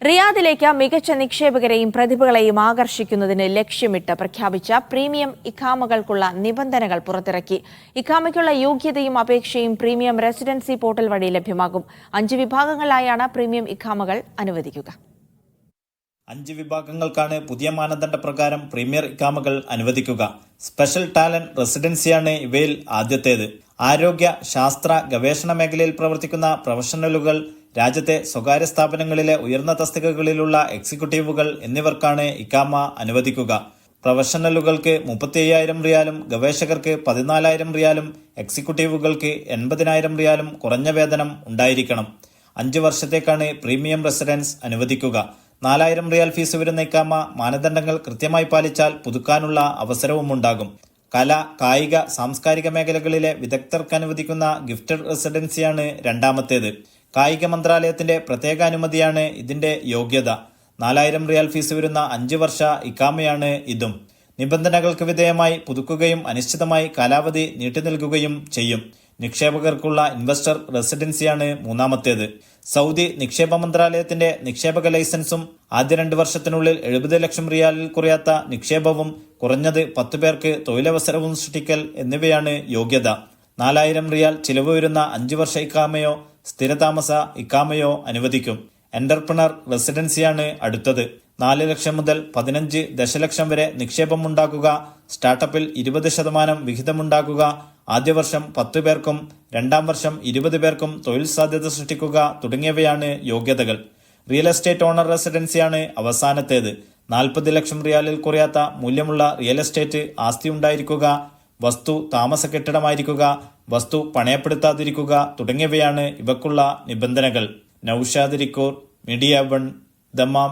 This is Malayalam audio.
റിയാദിലേക്ക് മികച്ച നിക്ഷേപകരെയും പ്രതിഭകളെയും ആകർഷിക്കുന്നതിന് ലക്ഷ്യമിട്ട് പ്രഖ്യാപിച്ച പ്രീമിയം ഇഖാമകൾക്കുള്ള നിബന്ധനകൾ പുറത്തിറക്കി. ഇഖാമയ്ക്കുള്ള യോഗ്യതയും അപേക്ഷയും പ്രീമിയം റെസിഡൻസി പോർട്ടൽ വഴി ലഭ്യമാകും. 5 വിഭാഗങ്ങളായാണ് പ്രീമിയം ഇഖാമകൾ അനുവദിക്കുക. 5 വിഭാഗങ്ങൾക്കാണ് പുതിയ മാനദണ്ഡപ്രകാരം പ്രീമിയർ ഇഖാമകൾ അനുവദിക്കുക. സ്പെഷ്യൽ ടാലന്റ് റെസിഡൻസിയാണ് ഇവയിൽ ആദ്യത്തേത്. ആരോഗ്യ, ശാസ്ത്ര, ഗവേഷണ മേഖലയിൽ പ്രവർത്തിക്കുന്ന പ്രൊഫഷണലുകൾ, രാജ്യത്തെ സ്വകാര്യ സ്ഥാപനങ്ങളിലെ ഉയർന്ന തസ്തികകളിലുള്ള എക്സിക്യൂട്ടീവുകൾ എന്നിവർക്കാണ് ഇഖാമ അനുവദിക്കുക. പ്രൊഫഷണലുകൾക്ക് 35,000 റിയാലും ഗവേഷകർക്ക് 14,000 റിയാലും എക്സിക്യൂട്ടീവുകൾക്ക് 80,000 റിയാലും കുറഞ്ഞ വേതനം ഉണ്ടായിരിക്കണം. 5 വർഷത്തേക്കാണ് പ്രീമിയം റെസിഡൻസ് അനുവദിക്കുക. 4,000 റിയാൽ ഫീസ് വരുന്ന ഇഖാമ മാനദണ്ഡങ്ങൾ കൃത്യമായി പാലിച്ചാൽ പുതുക്കാനുള്ള അവസരവുമുണ്ടാകും. കല, കായിക, സാംസ്കാരിക മേഖലകളിലെ വിദഗ്ധർക്ക് അനുവദിക്കുന്ന ഗിഫ്റ്റഡ് റെസിഡൻസിയാണ് രണ്ടാമത്തേത്. കായിക മന്ത്രാലയത്തിന്റെ പ്രത്യേക അനുമതിയാണ് ഇതിന്റെ യോഗ്യത. 4,000 റിയാൽ ഫീസ് വരുന്ന 5 വർഷ ഇഖാമയാണ് ഇതും. നിബന്ധനകൾക്ക് വിധേയമായി പുതുക്കുകയും അനിശ്ചിതമായി കാലാവധി നീട്ടി നൽകുകയും ചെയ്യും. നിക്ഷേപകർക്കുള്ള ഇൻവെസ്റ്റർ റെസിഡൻസിയാണ് മൂന്നാമത്തേത്. സൗദി നിക്ഷേപ മന്ത്രാലയത്തിന്റെ നിക്ഷേപക ലൈസൻസും ആദ്യ 2 വർഷത്തിനുള്ളിൽ 70 ലക്ഷം റിയാലിൽ കുറയാത്ത നിക്ഷേപവും കുറഞ്ഞത് 10 പേർക്ക് തൊഴിലവസരവും സൃഷ്ടിക്കൽ എന്നിവയാണ് യോഗ്യത. 4,000 റിയാൽ ചിലവ് വരുന്ന 5 വർഷ ഇഖാമയോ സ്ഥിരതാമസ ഇഖാമയോ അനുവദിക്കും. എന്റർപ്രണർ റെസിഡൻസിയാണ് അടുത്തത്. 4 ലക്ഷം മുതൽ 15 ദശലക്ഷം വരെ നിക്ഷേപമുണ്ടാക്കുക, സ്റ്റാർട്ടപ്പിൽ 20% വിഹിതമുണ്ടാക്കുക, ആദ്യ വർഷം 10 പേർക്കും 2ാം വർഷം 20 പേർക്കും തൊഴിൽ സാധ്യത സൃഷ്ടിക്കുക തുടങ്ങിയവയാണ് യോഗ്യതകൾ. റിയൽ എസ്റ്റേറ്റ് ഓണർ റെസിഡൻസിയാണ് അവസാനത്തേത്. 40 ലക്ഷം റിയാലിൽ കുറയാത്ത മൂല്യമുള്ള റിയൽ എസ്റ്റേറ്റ് ആസ്തി ഉണ്ടായിരിക്കുക, വസ്തു താമസ കെട്ടിടമായിരിക്കുക, വസ്തു പണയപ്പെടുത്താതിരിക്കുക തുടങ്ങിയവയാണ് ഇവക്കുള്ള നിബന്ധനകൾ. Naushad റിക്കൂർ, media 1, Dammam.